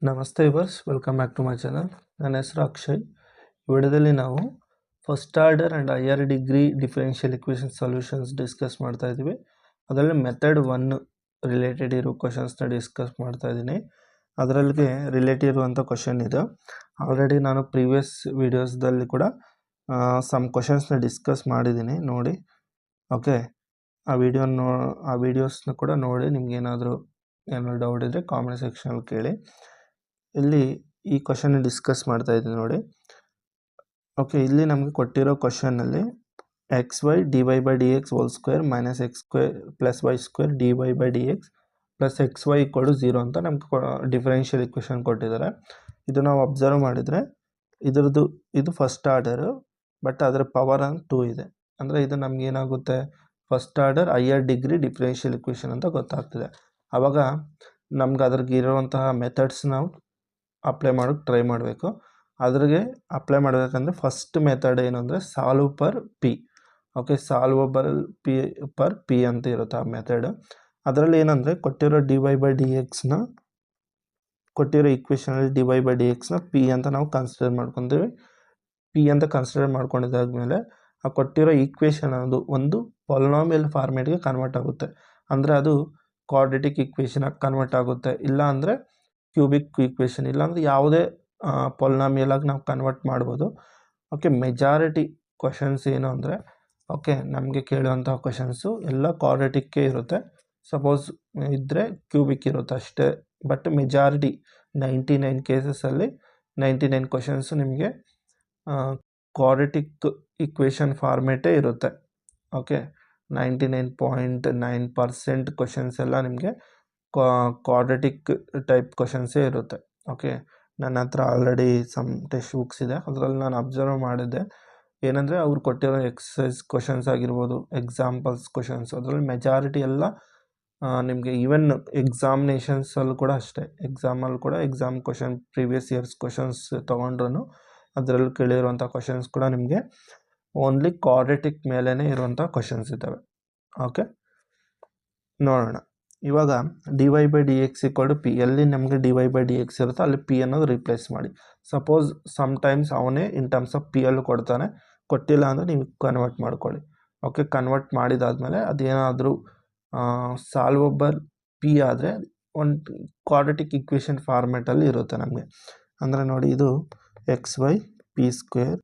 ನಮಸ್ತೆ ಇವರ್ಸ್, welcome back to my channel. ನನ್ನ ಹೆಸರು ಅಕ್ಷಯ್. ಈ ವಿಡಿಯೋದಲ್ಲಿ ನಾವು first order and higher degree differential equation solutions discuss ಮಾಡ್ತಾ ಇದ್ದೀವಿ. ಅದರಲ್ಲಿ ಮೆಥಡ್ 1 ರಿಲೇಟೆಡ್ ಇರೋ ಕ್ವಶನ್ಸ್ನ ಡಿಸ್ಕಸ್ ಮಾಡ್ತಾ ಇದ್ದೀನಿ. ಅದರಲ್ಲಿಗೆ ರಿಲೇಟೆಡ್ ಇರುವಂಥ ಕ್ವಶನ್ ಇದು. ಆಲ್ರೆಡಿ ನಾನು ಪ್ರೀವಿಯಸ್ ವೀಡಿಯೋಸ್ದಲ್ಲಿ ಕೂಡ ಸಮ್ ಕ್ವಶನ್ಸ್ನ ಡಿಸ್ಕಸ್ ಮಾಡಿದ್ದೀನಿ, ನೋಡಿ. ಓಕೆ, ಆ ವಿಡಿಯೋಸ್ನ ಕೂಡ ನೋಡಿ. ನಿಮ್ಗೇನಾದರೂ ಡೌಟ್ ಇದ್ದರೆ ಕಾಮೆಂಟ್ ಸೆಕ್ಷನಲ್ಲಿ ಕೇಳಿ. ಇಲ್ಲಿ ಈ ಕ್ವಶನ್ ಡಿಸ್ಕಸ್ ಮಾಡ್ತಾ ಇದ್ದೀನಿ ನೋಡಿ. ಓಕೆ, ಇಲ್ಲಿ ನಮಗೆ ಕೊಟ್ಟಿರೋ ಕ್ವಶನ್ನಲ್ಲಿ X Y D Y by D X whole square minus X square plus Y square D Y by D X plus X Y equal to 0 ಅಂತ ನಮ್ಗೆ ಡಿಫರೆನ್ಷಿಯಲ್ ಇಕ್ವೇಷನ್ ಕೊಟ್ಟಿದ್ದಾರೆ. ಇದು ನಾವು ಅಬ್ಸರ್ವ್ ಮಾಡಿದರೆ ಇದು ಫಸ್ಟ್ ಆರ್ಡರು, ಬಟ್ ಅದರ power 2 ಇದೆ. ಅಂದರೆ ಇದು ನಮ್ಗೆ ಏನಾಗುತ್ತೆ, first order higher degree differential equation ಅಂತ ಗೊತ್ತಾಗ್ತಿದೆ. ಆವಾಗ ನಮ್ಗೆ ಅದ್ರಿಗೆ ಇರುವಂತಹ ಮೆಥಡ್ಸ್ ನಾವು ಅಪ್ಲೈ ಮಾಡೋಕ್ಕೆ ಟ್ರೈ ಮಾಡಬೇಕು. ಅದ್ರಿಗೆ ಅಪ್ಲೈ ಮಾಡಬೇಕಂದ್ರೆ ಫಸ್ಟ್ ಮೆಥಡ್ ಏನು ಅಂದರೆ solve for P. Okay, solvable P for P ಅಂತ ಇರುತ್ತೆ ಆ ಮೆಥಡ್. ಅದರಲ್ಲಿ ಏನಂದರೆ ಕೊಟ್ಟಿರೋ ಡಿ ವೈ ಬೈ ಡಿ ಎಕ್ಸ್ನ, ಕೊಟ್ಟಿರೋ ಈಕ್ವೇಷನಲ್ಲಿ ಡಿ ವೈ ಬೈ ಡಿ ಎಕ್ಸ್ನ ಪಿ ಅಂತ ನಾವು ಕನ್ಸಿಡರ್ ಮಾಡ್ಕೊತೀವಿ. ಪಿ ಅಂತ ಕನ್ಸಿಡರ್ ಮಾಡ್ಕೊಂಡಿದ್ದಾದ್ಮೇಲೆ ಆ ಕೊಟ್ಟಿರೋ ಈಕ್ವೇಷನ್ ಅನ್ನೋದು ಒಂದು ಪಾಲಿನಾಮಿಯಲ್ ಫಾರ್ಮೇಟ್ಗೆ ಕನ್ವರ್ಟ್ ಆಗುತ್ತೆ. ಅಂದರೆ ಅದು ಕ್ವಾಡ್ರೆಟಿಕ್ ಈಕ್ವೇಷನಾಗಿ ಕನ್ವರ್ಟ್ ಆಗುತ್ತೆ, ಇಲ್ಲ ಅಂದರೆ ಕ್ಯೂಬಿಕ್ ಈಕ್ವೇಷನ್, ಇಲ್ಲಾಂದರೆ ಯಾವುದೇ ಪಾಲಿನಾಮಿಯಲ್ ಆಗಿ ನಾವು ಕನ್ವರ್ಟ್ ಮಾಡ್ಬೋದು. ಓಕೆ, ಮೆಜಾರಿಟಿ ಕ್ವಶನ್ಸ್ ಏನು ಅಂದರೆ, ಓಕೆ, ನಮಗೆ ಕೇಳುವಂಥ ಕ್ವಶನ್ಸು ಎಲ್ಲ ಕ್ವಾಡ್ರೆಟಿಕ್ಕೇ ಇರುತ್ತೆ. ಸಪೋಸ್ ಇದ್ದರೆ ಕ್ಯೂಬಿಕ್ ಇರುತ್ತೆ ಅಷ್ಟೇ. ಬಟ್ ಮೆಜಾರಿಟಿ 99 ಕೇಸಸಲ್ಲಿ 99 ಕ್ವಶನ್ಸು ನಿಮಗೆ ಕ್ವಾಡ್ರೆಟಿಕ್ ಈಕ್ವೇಷನ್ ಫಾರ್ಮೇಟೇ ಇರುತ್ತೆ. ಓಕೆ, 99.9% ಕ್ವಶನ್ಸ್ ಎಲ್ಲ ನಿಮಗೆ ಕ್ವಾಡ್ರೆಟಿಕ್ ಟೈಪ್ ಕ್ವಶನ್ಸೇ ಇರುತ್ತೆ. ಓಕೆ, ನನ್ನ ಹತ್ರ ಆಲ್ರೆಡಿ ಸಮ್ ಟೆಕ್ಸ್ಟ್ ಬುಕ್ಸ್ ಇದೆ. ಅದರಲ್ಲಿ ನಾನು ಅಬ್ಸರ್ವ್ ಮಾಡಿದ್ದೆ ಏನಂದರೆ ಅವ್ರು ಕೊಟ್ಟಿರೋ ಎಕ್ಸಸೈಸ್ ಕ್ವಶನ್ಸ್ ಆಗಿರ್ಬೋದು, ಎಕ್ಸಾಂಪಲ್ಸ್ ಕ್ವಶನ್ಸ್, ಅದರಲ್ಲಿ ಮೆಜಾರಿಟಿ ಎಲ್ಲ ನಿಮಗೆ ಈವನ್ ಎಕ್ಸಾಮಿನೇಷನ್ಸಲ್ಲೂ ಕೂಡ ಅಷ್ಟೇ. ಎಕ್ಸಾಮಲ್ಲಿ ಕೂಡ exam question previous years questions ತೊಗೊಂಡ್ರು ಅದರಲ್ಲಿ ಕೇಳಿರುವಂಥ ಕ್ವಶನ್ಸ್ ಕೂಡ ನಿಮಗೆ ಓನ್ಲಿ ಕ್ವಾಡ್ರೆಟಿಕ್ ಮೇಲೇ ಇರುವಂಥ ಕ್ವಶನ್ಸ್ ಇದ್ದಾವೆ. ಓಕೆ, ನೋಡೋಣ. ಇವಾಗ D Y by D X equal to P, ಎಲ್ಲಿ ನಮಗೆ D Y by D X ಇರುತ್ತೋ ಅಲ್ಲಿ ಪಿ ಅನ್ನೋದು ರಿಪ್ಲೇಸ್ ಮಾಡಿ. ಸಪೋಸ್ ಟೈಮ್ಸ್ ಅವನೇ ಇನ್ ಟರ್ಮ್ಸ್ ಆಫ್ ಪಿ ಅಲ್ಲೂ ಕೊಡ್ತಾನೆ, ಕೊಟ್ಟಿಲ್ಲ ಅಂದರೆ ನೀವು ಕನ್ವರ್ಟ್ ಮಾಡ್ಕೊಳ್ಳಿ. ಓಕೆ, ಕನ್ವರ್ಟ್ ಮಾಡಿದಾದಮೇಲೆ ಅದೇನಾದರೂ ಸಾಲ್ವಬಲ್ ಪಿ ಆದರೆ ಒಂದು ಕ್ವಾಡ್ರೆಟಿಕ್ ಈಕ್ವೇಷನ್ ಫಾರ್ಮೇಟಲ್ಲಿ ಇರುತ್ತೆ ನಮಗೆ. ಅಂದರೆ ನೋಡಿ, ಇದು X Y P square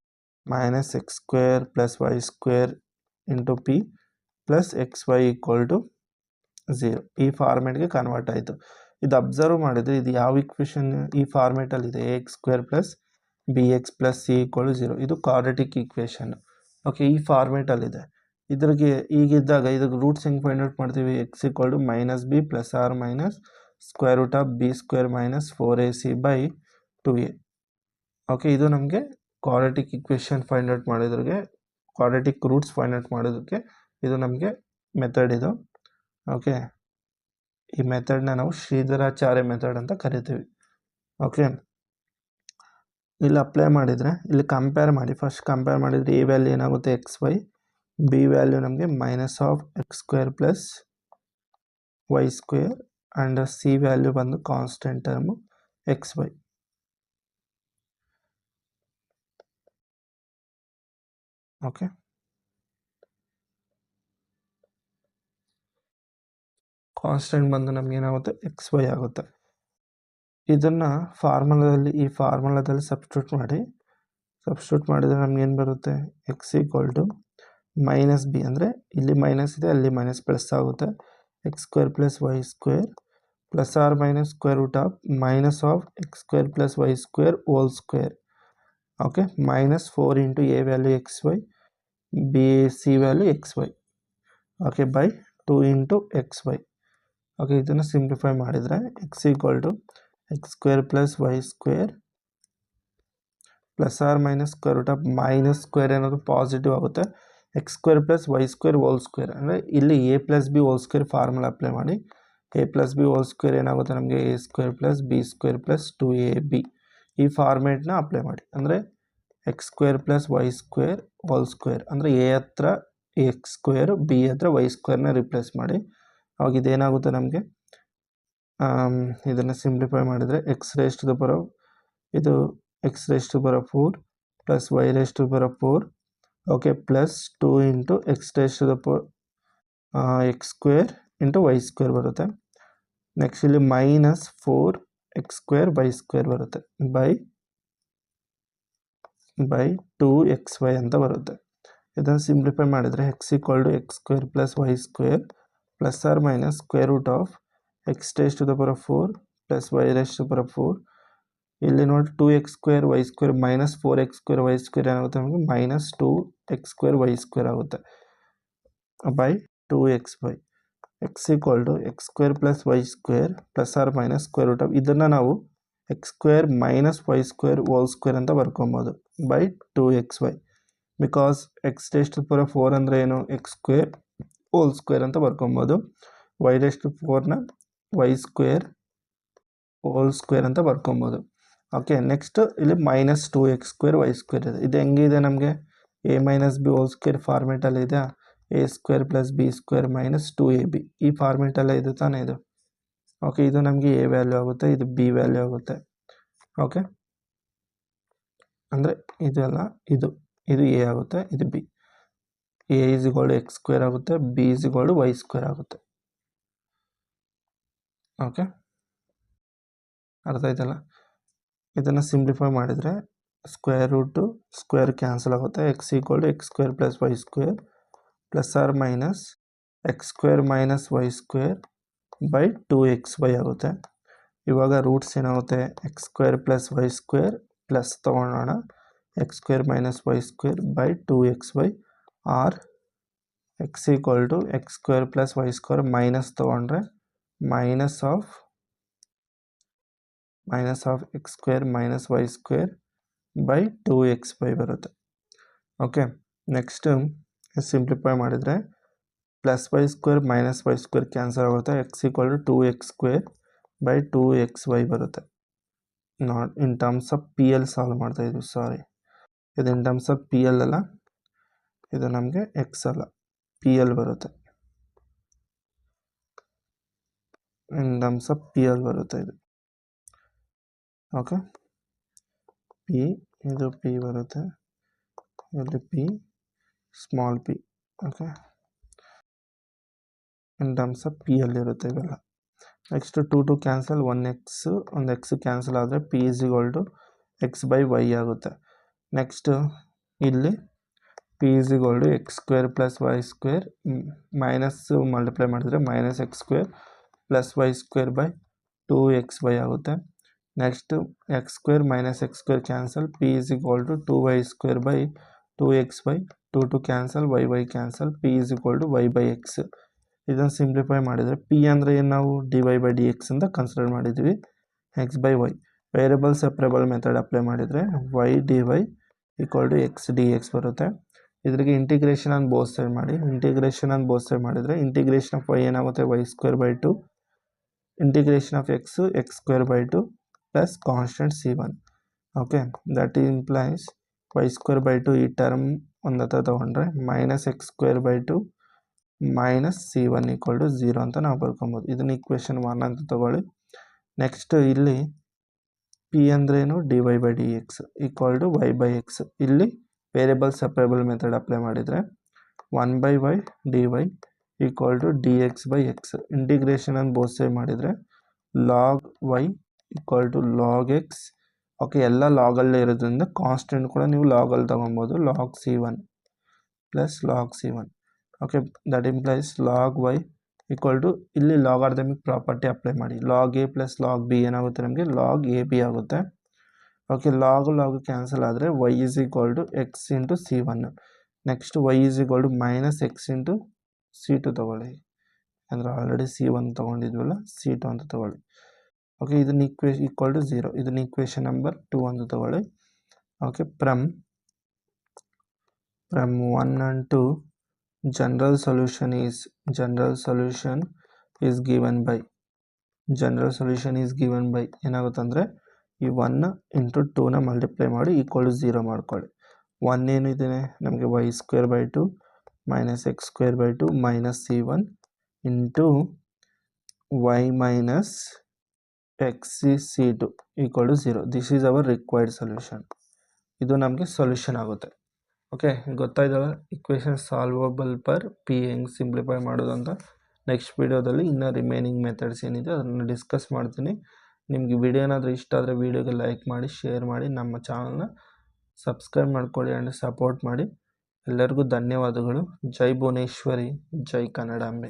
minus X square plus Y square into P plus X Y equal to 0 ಈ ಫಾರ್ಮೇಟ್ಗೆ ಕನ್ವರ್ಟ್ ಆಯಿತು. ಇದು ಅಬ್ಸರ್ವ್ ಮಾಡಿದರೆ ಇದು ಯಾವ ಈಕ್ವೇಷನ್ ಈ ಫಾರ್ಮೇಟಲ್ಲಿದೆ, A X square plus B X plus C equal to 0. ಇದು ಕ್ವಾಡ್ರೆಟಿಕ್ ಈಕ್ವೇಷನ್. ಓಕೆ, ಈ ಫಾರ್ಮೇಟಲ್ಲಿದೆ. ಇದ್ರಿಗೆ ಈಗಿದ್ದಾಗ ಇದಕ್ಕೆ ರೂಟ್ಸ್ ಹೆಂಗೆ ಫೈಂಡ್ ಔಟ್ ಮಾಡ್ತೀವಿ, X equal to minus B plus R minus square root of B square minus 4ac by 2a. Okay, ಇದು ನಮಗೆ quadratic equation find out ಮಾಡೋದ್ರಿಗೆ, quadratic roots find out ಮಾಡೋದಕ್ಕೆ ಇದು ನಮಗೆ ಮೆಥಡ್ ಇದು. ಓಕೆ, ಈ ಮೆಥಡ್ನ ನಾವು ಶ್ರೀಧರಾಚಾರ್ಯ ಮೆಥಡ್ ಅಂತ ಕರಿತೀವಿ. ಓಕೆ, ಇಲ್ಲಿ ಅಪ್ಲೈ ಮಾಡಿದರೆ ಇಲ್ಲಿ ಕಂಪೇರ್ ಮಾಡಿ. ಫಸ್ಟ್ ಕಂಪೇರ್ ಮಾಡಿದರೆ ಎ ವ್ಯಾಲ್ಯೂ ಏನಾಗುತ್ತೆ ಎಕ್ಸ್ ವೈ, ಬಿ ವ್ಯಾಲ್ಯೂ ನಮಗೆ minus of X square plus Y square and C value ಬಂದು constant term X Y. Okay, constant ಬಂದು ನಮ್ಗೆ ಏನಾಗುತ್ತೆ ಎಕ್ಸ್ ವೈ ಆಗುತ್ತೆ. ಇದನ್ನು ಈ ಫಾರ್ಮುಲಾದಲ್ಲಿ ಸಬ್ಸ್ಟಿಟ್ಯೂಟ್ ಮಾಡಿದರೆ ನಮ್ಗೆ ಏನು ಬರುತ್ತೆ, x equal to minus b, ಅಂದರೆ ಇಲ್ಲಿ ಮೈನಸ್ ಇದೆ ಅಲ್ಲಿ ಮೈನಸ್ ಪ್ಲಸ್ ಆಗುತ್ತೆ, X square plus Y square plus R minus square root of minus of X square plus Y square whole square. Okay, minus 4 into a value x Y, b c value x Y. Okay, by 2 into x Y. Okay, ಇದನ್ನು simplify ಮಾಡಿದರೆ x equal to X square plus Y square plus R minus square root of minus square ಏನಾದರೂ positive ಆಗುತ್ತೆ, X square plus Y square whole square. ಅಂದರೆ ಇಲ್ಲಿ A plus B whole square formula apply ಮಾಡಿ. A plus B whole square ಏನಾಗುತ್ತೆ ನಮಗೆ A square plus B square plus 2ab ಈ ಫಾರ್ಮೇಟ್ನ apply ಮಾಡಿ. ಅಂದರೆ X square plus Y square whole square, ಅಂದರೆ ಎ ಹತ್ರ ಎಕ್ಸ್ ಸ್ಕ್ವೇರ್, ಬಿ ಹತ್ರ ವೈ ಸ್ಕ್ವೇರ್ನ ರಿಪ್ಲೇಸ್ ಮಾಡಿ. ಅವಾಗ ಇದೇನಾಗುತ್ತೆ ನಮಗೆ ಇದನ್ನು ಸಿಂಪ್ಲಿಫೈ ಮಾಡಿದರೆ X raise to the power ಇದು x raise to power 4 plus y raise to power 4 okay plus 2 into x raise to the power x square into y square ಬರುತ್ತೆ. ನೆಕ್ಸ್ಟ್ ಇಲ್ಲಿ minus 4 X square Y square ಬರುತ್ತೆ by 2 X y ಅಂತ ಬರುತ್ತೆ. ಇದನ್ನು simplify ಮಾಡಿದರೆ x equal to X square plus Y square plus R minus square root of x raise to the power 4 plus y raise to power 4. ಇಲ್ಲಿ ನೋಡಿ 2 X square Y square minus 4 X square Y square ಏನಾಗುತ್ತೆ ನಮಗೆ minus 2 X square Y square ಆಗುತ್ತೆ by 2 X Y. X equal to X square plus Y square plus R minus square root of ಇದನ್ನು ನಾವು X square minus Y square whole square ಅಂತ ಬರ್ಕೊಬೋದು by 2 X Y. Because X raise to power 4 ಅಂದರೆ ಏನು X square whole square ಅಂತ ಬರ್ಕೊಬೋದು. Y raise to 4ನ Y square whole square ಅಂತ ಬರ್ಕೊಬೋದು. ಓಕೆ ನೆಕ್ಸ್ಟ್ ಇಲ್ಲಿ minus 2 X square Y square ಇದೆ. ಇದು ಹೆಂಗಿದೆ ನಮಗೆ A minus B whole square ಫಾರ್ಮೇಟಲ್ಲಿ ಇದೆ. A square plus B square minus 2ab ಈ ಫಾರ್ಮೇಟಲ್ಲೇ ಇದೆ ತಾನೇ ಇದು. ಓಕೆ ಇದು ನಮಗೆ ಎ ವ್ಯಾಲ್ಯೂ ಆಗುತ್ತೆ, ಇದು ಬಿ ವ್ಯಾಲ್ಯೂ ಆಗುತ್ತೆ. ಓಕೆ ಅಂದರೆ ಇದೆಲ್ಲ ಇದು ಎ ಆಗುತ್ತೆ, ಇದು B. A is equal to X square ಆಗುತ್ತೆ, B is equal to Y square ಆಗುತ್ತೆ. ಓಕೆ ಅರ್ಥ ಆಯ್ತಲ್ಲ. ಇದನ್ನು ಸಿಂಪ್ಲಿಫೈ ಮಾಡಿದರೆ ಸ್ಕ್ವೇರ್ ರೂಟು ಸ್ಕ್ವೇರ್ ಕ್ಯಾನ್ಸಲ್ ಆಗುತ್ತೆ. X equal to X square plus Y square plus R minus X square minus Y square by 2 X Y ಆಗುತ್ತೆ. ಇವಾಗ roots ಏನಾಗುತ್ತೆ X square plus Y square plus ತೊಗೊಳ್ಳೋಣ X square minus Y square by 2 X why are X equal to X square plus Y square minus ತೊಗೊಂಡ್ರೆ minus of X square minus Y square by 2 X Y ಬರುತ್ತೆ. Okay next simplify ಮಾಡಿದರೆ plus Y square minus Y square cancel ಆಗುತ್ತೆ. X equal to 2 X square by 2 X Y ಬರುತ್ತೆ. Not in terms of P L solve ಮಾಡ್ತಾ ಇದ್ವಿ, sorry ಇದು in terms of P L ಅಲ್ಲ, ಇದು ನಮಗೆ X ಅಲ್ಲ ಪಿ ಎಲ್ ಬರುತ್ತೆ. ಇನ್ ಟರ್ಮ್ಸ್ ಆಫ್ ಪಿ ಎಲ್ ಬರುತ್ತೆ ಇದು. ಓಕೆ ಪಿ ಇದು ಪಿ ಬರುತ್ತೆ, ಇಲ್ಲಿ P small P. Okay in terms of P L ಇರುತ್ತೆ ಇವೆಲ್ಲ. ನೆಕ್ಸ್ಟ್ 2 ಕ್ಯಾನ್ಸಲ್, 1 ಎಕ್ಸ್ ಒಂದು ಎಕ್ಸ್ ಕ್ಯಾನ್ಸಲ್ ಆದರೆ P is equal to X by Y ಆಗುತ್ತೆ. ನೆಕ್ಸ್ಟ್ ಇಲ್ಲಿ P is equal to X square plus Y square minus multiply ಮಾಡಿದರೆ minus X square plus Y square by 2 X Y ಆಗುತ್ತೆ. Next X square minus X square cancel, P is equal to 2 Y square by 2 X Y 2 cancel, Y cancel, P is equal to Y by X. ಇದನ್ನು simplify ಮಾಡಿದರೆ P ಅಂದರೆ ಏನು ನಾವು D Y by D X ಅಂತ consider ಮಾಡಿದ್ವಿ. X by Y variable separable method apply ಮಾಡಿದರೆ Y D Y equal to X D X ಬರುತ್ತೆ. ಇದ್ರಿಗೆ ಇಂಟಿಗ್ರೇಷನ್ ಆನ್ ಬೋತ್ ಸೈಡ್ ಮಾಡಿ, ಇಂಟಿಗ್ರೇಷನ್ ಆನ್ ಬೋತ್ ಸೈಡ್ ಮಾಡಿದರೆ ಇಂಟಿಗ್ರೇಷನ್ ಆಫ್ ವೈ ಏನಾಗುತ್ತೆ y square by 2 integration of X square by 2 plus constant C1. Okay that implies y square by 2 ಈ term ಒಂದು ಹತ್ರ ತೊಗೊಂಡ್ರೆ minus X square by 2 minus C1 equal to 0 ಅಂತ ನಾವು ಬರ್ಕೊಬೋದು. ಇದನ್ನು equation 1 ಅಂತ ತಗೊಳ್ಳಿ. ನೆಕ್ಸ್ಟ್ ಇಲ್ಲಿ ಪಿ ಅಂದ್ರೇನು d Y by D X equal to Y by x. ಇಲ್ಲಿ ವೇರಿಯಬಲ್ ಸಪ್ರೇಬಲ್ ಮೆಥಡ್ ಅಪ್ಲೈ ಮಾಡಿದರೆ 1 by y D Y equal to d x by x. Integration ಅನ್ನು ಬೋತ್ ಸೈಡ್ ಮಾಡಿದರೆ log y equal to log x. Okay ಎಲ್ಲ ಲಾಗಲ್ಲೇ ಇರೋದ್ರಿಂದ constant ಕೂಡ ನೀವು ಲಾಗಲ್ಲಿ ತೊಗೊಬೋದು, log C1 plus log C1. Okay that implies log y equal to ಇಲ್ಲಿ ಲಾಗಾರ್ದಮಿಕ್ ಪ್ರಾಪರ್ಟಿ ಅಪ್ಲೈ ಮಾಡಿ, log A plus log b ಏನಾಗುತ್ತೆ ನಮಗೆ ಲಾಗ್ ಎ ಬಿ ಆಗುತ್ತೆ. ಓಕೆ ಲಾಗ್ ಕ್ಯಾನ್ಸಲ್ ಆದರೆ y is equal to x into C1. Next y is equal to minus x into C2 ತೊಗೊಳ್ಳಿ, ಅಂದರೆ already C1 ತೊಗೊಂಡಿದ್ವಲ್ಲ C2 ಅಂತ ತೊಗೊಳ್ಳಿ. Okay ಇದನ್ನು equal to 0, ಇದನ್ನು ಈಕ್ವೇಷನ್ ನಂಬರ್ 2 ಅಂತ ತೊಗೊಳ್ಳಿ. Okay from 1 and 2 general solution is given by ಏನಾಗುತ್ತೆ ಅಂದರೆ ಈ 1 ಇಂಟು 2ನ ಮಲ್ಟಿಪ್ಲೈ ಮಾಡಿ ಈಕ್ವಲ್ ಟು 0 ಮಾಡ್ಕೊಳ್ಳಿ. 1 ಏನಿದೆ ನಮಗೆ y square by 2 minus X square by 2 minus C1 into y minus xc2 = 0. This is our required solution. ಇದು ನಮಗೆ ಸೊಲ್ಯೂಷನ್ ಆಗುತ್ತೆ. ಓಕೆ, ಗೊತ್ತಾಯ್ತಲ್ಲ ಇಕ್ವೇಷನ್ ಸಾಲ್ವಬಲ್ ಪರ್ ಪಿ ಹೆಂಗೆ ಸಿಂಪ್ಲಿಫೈ ಮಾಡೋದು ಅಂತ. ನೆಕ್ಸ್ಟ್ ವೀಡಿಯೋದಲ್ಲಿ ಇನ್ನೂ ರಿಮೈನಿಂಗ್ ಮೆಥಡ್ಸ್ ಏನಿದೆ ಅದನ್ನು ಡಿಸ್ಕಸ್ ಮಾಡ್ತೀನಿ. ನಿಮಗೆ ವಿಡಿಯೋ ಏನಾದರೂ ಇಷ್ಟ ಆದರೆ ವಿಡಿಯೋಗೆ ಲೈಕ್ ಮಾಡಿ, ಶೇರ್ ಮಾಡಿ, ನಮ್ಮ ಚಾನಲ್ನ ಸಬ್ಸ್ಕ್ರೈಬ್ ಮಾಡ್ಕೊಳ್ಳಿ ಆ್ಯಂಡ್ ಸಪೋರ್ಟ್ ಮಾಡಿ. ಎಲ್ಲರಿಗೂ ಧನ್ಯವಾದಗಳು. ಜೈ ಭುವನೇಶ್ವರಿ, ಜೈ ಕನ್ನಡಾಂಬೆ.